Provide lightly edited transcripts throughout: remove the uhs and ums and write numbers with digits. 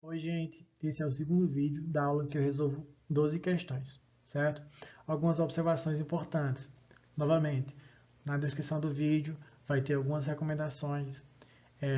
Oi, gente. Esse é o segundo vídeo da aula que eu resolvo 12 questões, certo? Algumas observações importantes. Novamente, na descrição do vídeo vai ter algumas recomendações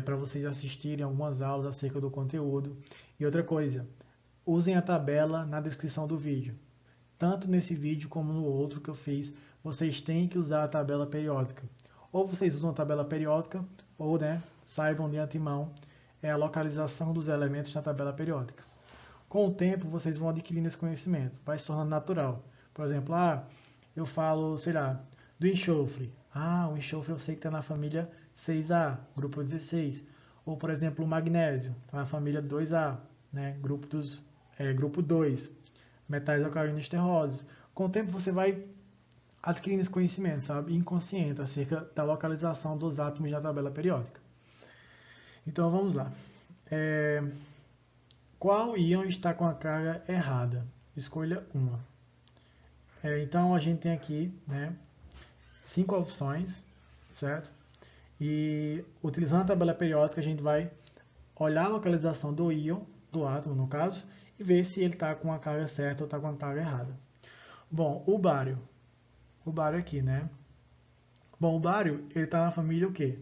para vocês assistirem algumas aulas acerca do conteúdo. E outra coisa, usem a tabela na descrição do vídeo. Tanto nesse vídeo como no outro que eu fiz, vocês têm que usar a tabela periódica. Ou vocês usam a tabela periódica, ou saibam de antemão a localização dos elementos na tabela periódica. Com o tempo, vocês vão adquirindo esse conhecimento, vai se tornando natural. Por exemplo, eu falo, sei lá, do enxofre. O enxofre eu sei que está na família 6A, grupo 16. Ou, por exemplo, o magnésio, está na família 2A, né, grupo 2, metais alcalinos terrosos. Com o tempo, você vai adquirindo esse conhecimento, sabe, inconsciente, acerca da localização dos átomos na tabela periódica. Então, vamos lá. É, Qual íon está com a carga errada? Escolha uma. Então a gente tem aqui, 5 opções, certo? E utilizando a tabela periódica a gente vai olhar a localização do íon, do átomo no caso, e ver se ele está com a carga certa ou está com a carga errada. Bom, o bário aqui, né? Bom, o bário ele está na família o quê?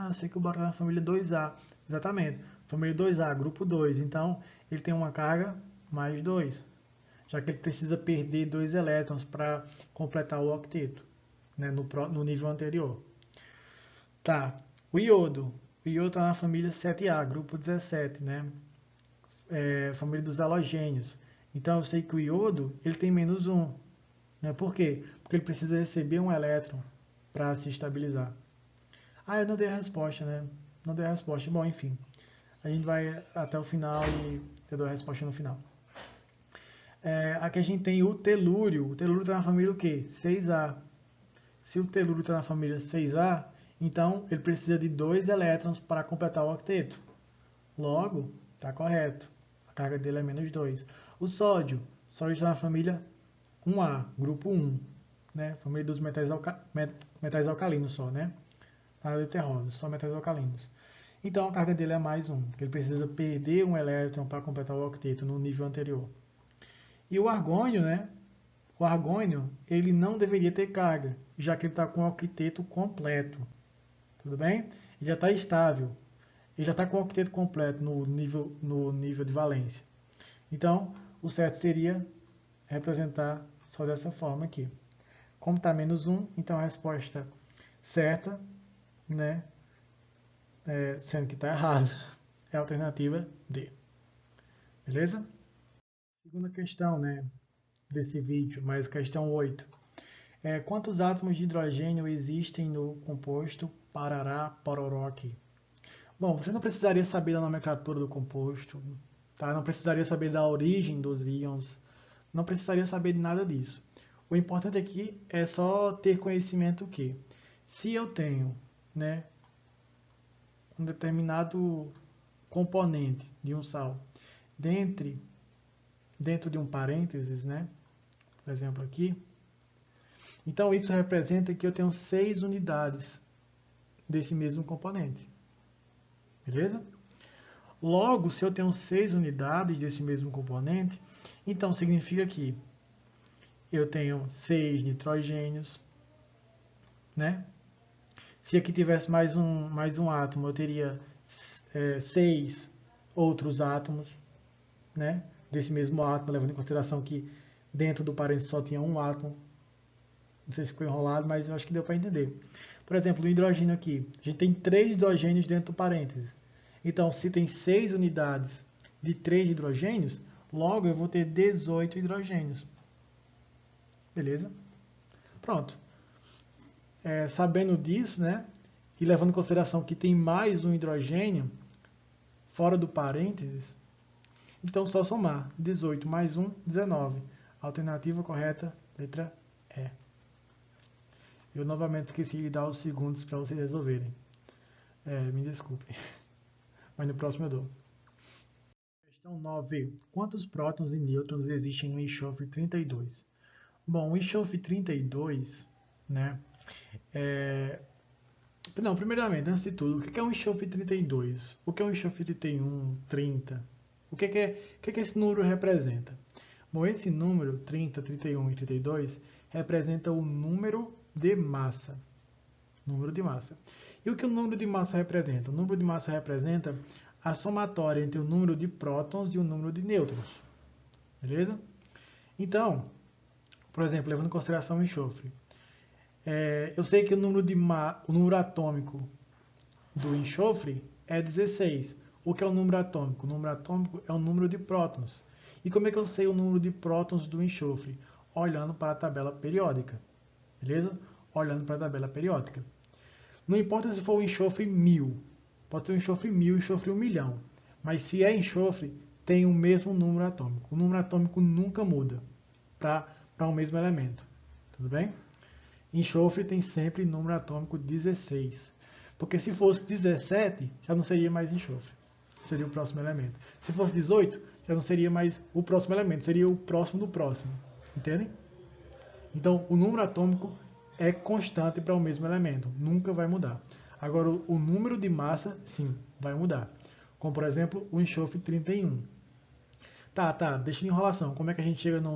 Eu sei que o bário está na família 2A, exatamente. Família 2A, grupo 2. Então ele tem uma carga mais 2, já que ele precisa perder 2 elétrons para completar o octeto, né, no nível anterior. Tá, o iodo. O iodo está na família 7A, grupo 17, né? Família dos halogênios. Então eu sei que o iodo ele tem menos 1. Né? Por quê? Porque ele precisa receber um elétron para se estabilizar. Eu não dei a resposta, né? Não dei a resposta. Bom, enfim. A gente vai até o final e eu dou a resposta no final. Aqui a gente tem o telúrio. O telúrio está na família o quê? 6A. Se o telúrio está na família 6A, então ele precisa de 2 elétrons para completar o octeto. Logo, está correto. A carga dele é menos 2. O sódio. O sódio está na família 1A, grupo 1. Né? Família dos metais alcalinos só, né? Nada de terrosos, só metais alcalinos. Então a carga dele é mais 1, porque ele precisa perder um elétron para completar o octeto no nível anterior. E o argônio, né? O argônio, ele não deveria ter carga, já que ele está com o octeto completo. Tudo bem? Ele já está estável. Ele já está com o octeto completo no nível de valência. Então, o certo seria representar só dessa forma aqui. Como está menos 1, então a resposta certa, né, sendo que está errada, é a alternativa D. Beleza? Segunda questão, né, desse vídeo, mais questão 8. Quantos átomos de hidrogênio existem no composto Parará Pororó aqui? Bom, você não precisaria saber da nomenclatura do composto, tá? Não precisaria saber da origem dos íons, não precisaria saber de nada disso. O importante aqui é só ter conhecimento que, se eu tenho, né, um determinado componente de um sal dentro de um parênteses, né, por exemplo aqui, então isso representa que eu tenho 6 unidades desse mesmo componente. Beleza? Logo, se eu tenho 6 unidades desse mesmo componente, então significa que eu tenho 6 nitrogênios, né? Se aqui tivesse mais um átomo, eu teria 6 outros átomos, né? Desse mesmo átomo, levando em consideração que dentro do parênteses só tinha um átomo. Não sei se ficou enrolado, mas eu acho que deu para entender. Por exemplo, o hidrogênio aqui, a gente tem 3 hidrogênios dentro do parênteses. Então, se tem 6 unidades de 3 hidrogênios, logo eu vou ter 18 hidrogênios. Beleza? Pronto. Sabendo disso, né, e levando em consideração que tem mais um hidrogênio fora do parênteses, então só somar 18 mais 1, 19. Alternativa correta, letra E. Eu novamente esqueci de dar os segundos para vocês resolverem. Me desculpem, mas no próximo eu dou. Questão 9. Quantos prótons e nêutrons existem no enxofre 32? Bom, o enxofre 32, né, Não, primeiramente, antes de tudo, o que é um enxofre 32? O que é um enxofre 31, 30? O que esse número representa? Bom, esse número, 30, 31 e 32, representa o número de massa. Número de massa. E o que o número de massa representa? O número de massa representa a somatória entre o número de prótons e o número de nêutrons. Beleza? Então, por exemplo, levando em consideração o enxofre, eu sei que o número atômico do enxofre é 16. O que é o número atômico? O número atômico é o número de prótons. E como é que eu sei o número de prótons do enxofre? Olhando para a tabela periódica. Beleza? Olhando para a tabela periódica. Não importa se for o enxofre 1000. Pode ser o enxofre 1000 e enxofre 1.000.000. Mas se é enxofre, tem o mesmo número atômico. O número atômico nunca muda para um mesmo elemento. Tudo bem? Enxofre tem sempre número atômico 16. Porque se fosse 17, já não seria mais enxofre. Seria o próximo elemento. Se fosse 18, já não seria mais o próximo elemento. Seria o próximo do próximo. Entendem? Então, o número atômico é constante para o mesmo elemento. Nunca vai mudar. Agora, o número de massa, sim, vai mudar. Como, por exemplo, o enxofre 31. Tá, deixa de enrolação. Como é que a gente chega no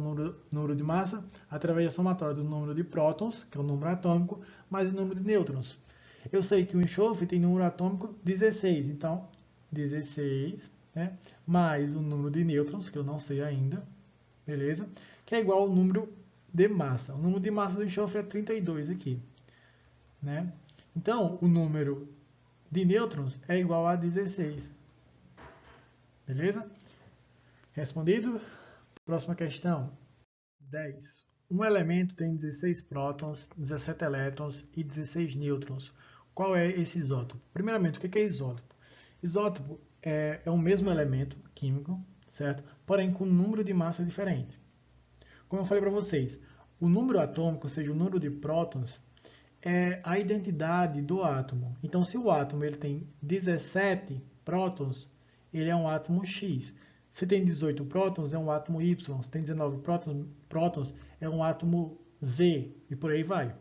número de massa? Através da somatória do número de prótons, que é o número atômico, mais o número de nêutrons. Eu sei que o enxofre tem número atômico 16, então 16, né, mais o número de nêutrons, que eu não sei ainda, beleza? Que é igual ao número de massa. O número de massa do enxofre é 32 aqui, né? Então, o número de nêutrons é igual a 16, beleza? Respondido? Próxima questão. 10. Um elemento tem 16 prótons, 17 elétrons e 16 nêutrons. Qual é esse isótopo? Primeiramente, o que é isótopo? Isótopo é o mesmo elemento químico, certo? Porém, com um número de massa diferente. Como eu falei para vocês, o número atômico, ou seja, o número de prótons, é a identidade do átomo. Então, se o átomo ele tem 17 prótons, ele é um átomo X. Se tem 18 prótons, é um átomo Y. Se tem 19 prótons, é um átomo Z. E por aí vai.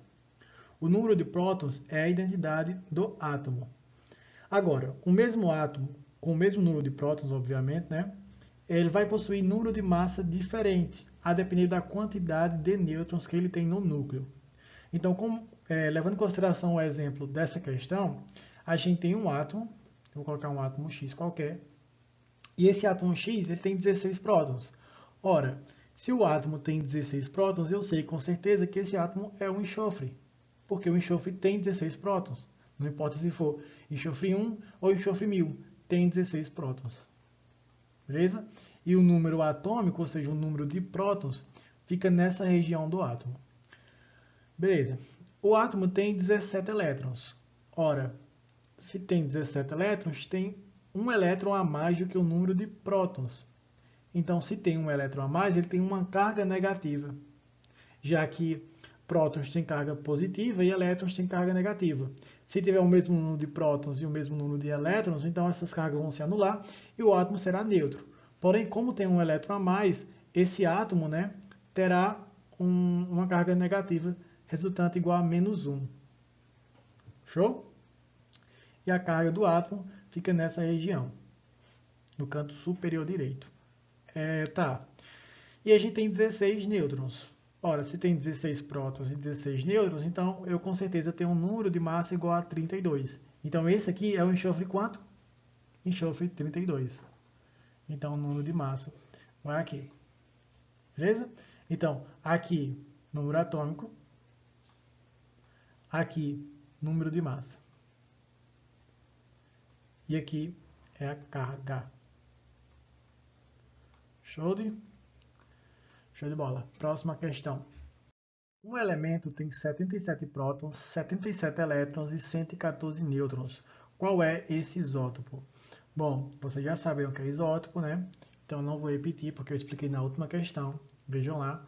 O número de prótons é a identidade do átomo. Agora, o mesmo átomo, com o mesmo número de prótons, obviamente, né, ele vai possuir número de massa diferente, a depender da quantidade de nêutrons que ele tem no núcleo. Então, levando em consideração o exemplo dessa questão, a gente tem um átomo, vou colocar um átomo X qualquer, e esse átomo X ele tem 16 prótons. Ora, se o átomo tem 16 prótons, eu sei com certeza que esse átomo é um enxofre, porque o enxofre tem 16 prótons. Não importa se for enxofre 1 ou enxofre 1000, tem 16 prótons. Beleza? E o número atômico, ou seja, o número de prótons, fica nessa região do átomo. Beleza. O átomo tem 17 elétrons. Ora, se tem 17 elétrons, tem um elétron a mais do que o número de prótons. Então, se tem um elétron a mais, ele tem uma carga negativa, já que prótons têm carga positiva e elétrons têm carga negativa. Se tiver o mesmo número de prótons e o mesmo número de elétrons, então essas cargas vão se anular e o átomo será neutro. Porém, como tem um elétron a mais, esse átomo, né, terá uma carga negativa resultante igual a -1. Show? E a carga do átomo fica nessa região, no canto superior direito. E a gente tem 16 nêutrons. Ora, se tem 16 prótons e 16 nêutrons, então eu com certeza tenho um número de massa igual a 32. Então esse aqui é o enxofre quanto? Enxofre 32. Então o número de massa vai aqui. Beleza? Então, aqui, número atômico. Aqui, número de massa. E aqui é a carga. Show de bola. Próxima questão. Um elemento tem 77 prótons, 77 elétrons e 114 nêutrons. Qual é esse isótopo? Bom, vocês já sabem o que é isótopo, né? Então não vou repetir porque eu expliquei na última questão. Vejam lá.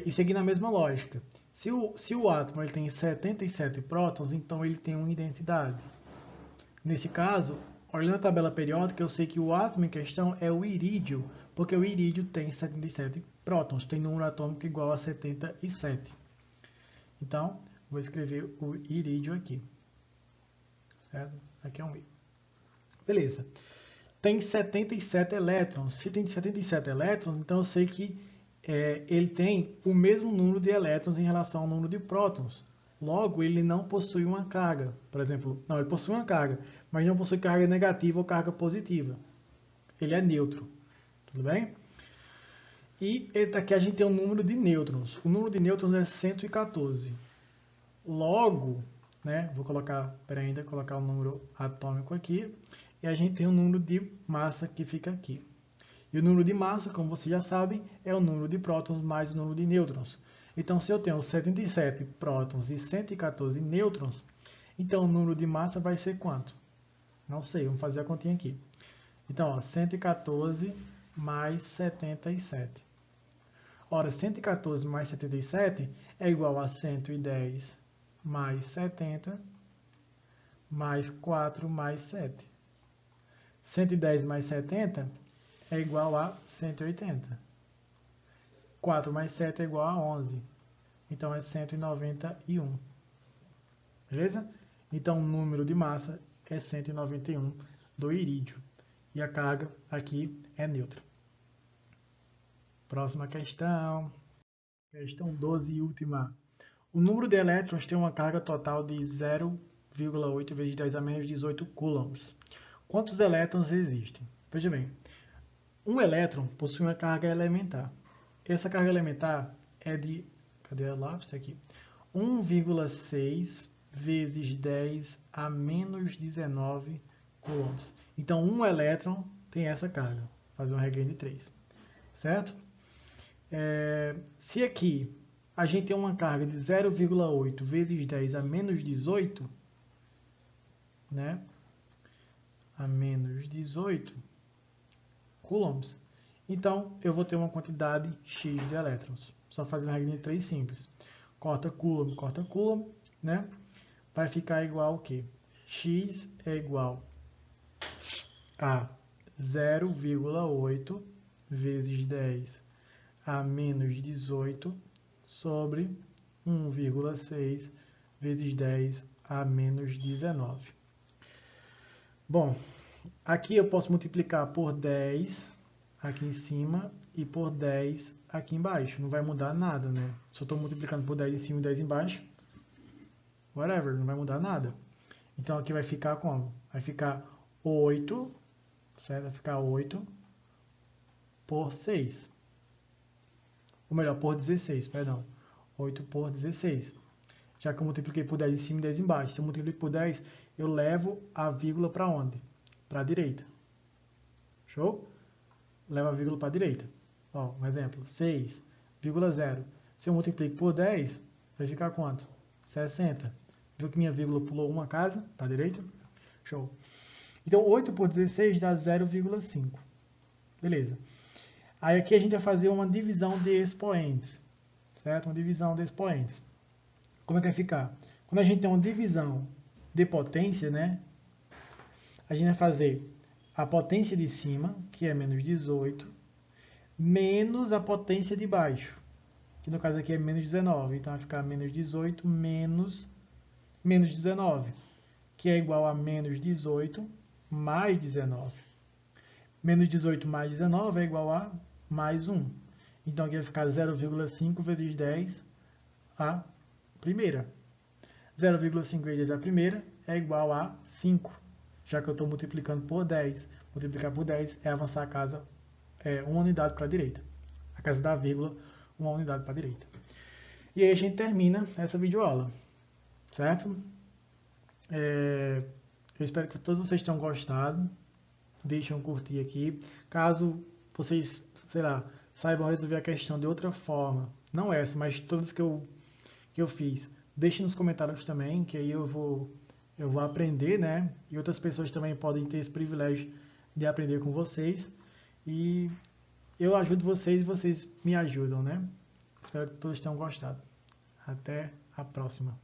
E seguindo a mesma lógica. Se o átomo ele tem 77 prótons, então ele tem uma identidade. Nesse caso, olhando a tabela periódica, eu sei que o átomo em questão é o irídio, porque o irídio tem 77 prótons, tem número atômico igual a 77. Então, vou escrever o irídio aqui. certo? Aqui é um íon. Beleza. Tem 77 elétrons. Se tem 77 elétrons, então eu sei que ele tem o mesmo número de elétrons em relação ao número de prótons. Logo, ele não possui uma carga. Por exemplo, não, ele possui uma carga, mas não possui carga negativa ou carga positiva. Ele é neutro. Tudo bem? E aqui a gente tem um número de nêutrons. O número de nêutrons é 114. Logo, né, vou colocar, ainda colocar o número atômico aqui. E a gente tem o número de massa que fica aqui. E o número de massa, como vocês já sabem, é o número de prótons mais o número de nêutrons. Então, se eu tenho 77 prótons e 114 nêutrons, então o número de massa vai ser quanto? Não sei, vamos fazer a continha aqui. Então, ó, 114 mais 77. Ora, 114 mais 77 é igual a 110 mais 70 mais 4 mais 7. 110 mais 70 é igual a 180. 4 mais 7 é igual a 11. Então, é 191. Beleza? Então, o número de massa é 191 do irídio. E a carga aqui é neutra. Próxima questão. Questão 12 e última. O número de elétrons tem uma carga total de 0,8 vezes 10 a menos 18 coulombs. Quantos elétrons existem? Veja bem, um elétron possui uma carga elementar. Essa carga elementar é de, cadê a lápis aqui? 1,6 vezes 10 a menos 19 coulombs. Então, um elétron tem essa carga. Vou fazer uma regrinha de 3. Certo? Se aqui a gente tem uma carga de 0,8 vezes 10 a menos 18, né? A menos 18 coulombs. Então, eu vou ter uma quantidade X de elétrons. Só fazer uma regrinha de 3 simples. Corta coulomb, né? Vai ficar igual ao quê? X é igual a 0,8 vezes 10 a menos 18 sobre 1,6 vezes 10 a menos 19. Bom, aqui eu posso multiplicar por 10 aqui em cima e por 10 aqui embaixo. Não vai mudar nada, né? Se eu estou multiplicando por 10 em cima e 10 embaixo, whatever, não vai mudar nada. Então aqui vai ficar como? Vai ficar 8, certo? Vai ficar 8 por 6. Ou melhor, por 16, perdão. 8 por 16. Já que eu multipliquei por 10 em cima e 10 embaixo. Se eu multiplico por 10, eu levo a vírgula para onde? Para a direita. Show? Levo a vírgula para a direita. Ó, um exemplo. 6,0. Se eu multiplico por 10, vai ficar quanto? 60. Viu que minha vírgula pulou uma casa para a direita? Show. Então, 8 por 16 dá 0,5. Beleza. Aí aqui a gente vai fazer uma divisão de expoentes. Certo? Uma divisão de expoentes. Como é que vai ficar? Quando a gente tem uma divisão de potência, né? A gente vai fazer a potência de cima, que é menos 18, menos a potência de baixo, que no caso aqui é menos 19. Então vai ficar menos 18 menos 19, que é igual a menos 18 mais 19. Menos 18 mais 19 é igual a mais 1. Então aqui vai ficar 0,5 vezes 10 a primeira. 0,5 vezes 10 a primeira é igual a 5. Já que eu estou multiplicando por 10. Multiplicar por 10 é avançar a casa uma unidade para a direita. A casa da vírgula, uma unidade para a direita. E aí a gente termina essa videoaula. Certo? Eu espero que todos vocês tenham gostado. Deixem um curtir aqui. Caso vocês, sei lá, saibam resolver a questão de outra forma, não essa, mas todas que eu fiz, deixem nos comentários também, que aí eu vou aprender, né? E outras pessoas também podem ter esse privilégio de aprender com vocês. E eu ajudo vocês e vocês me ajudam, né? Espero que todos tenham gostado. Até a próxima.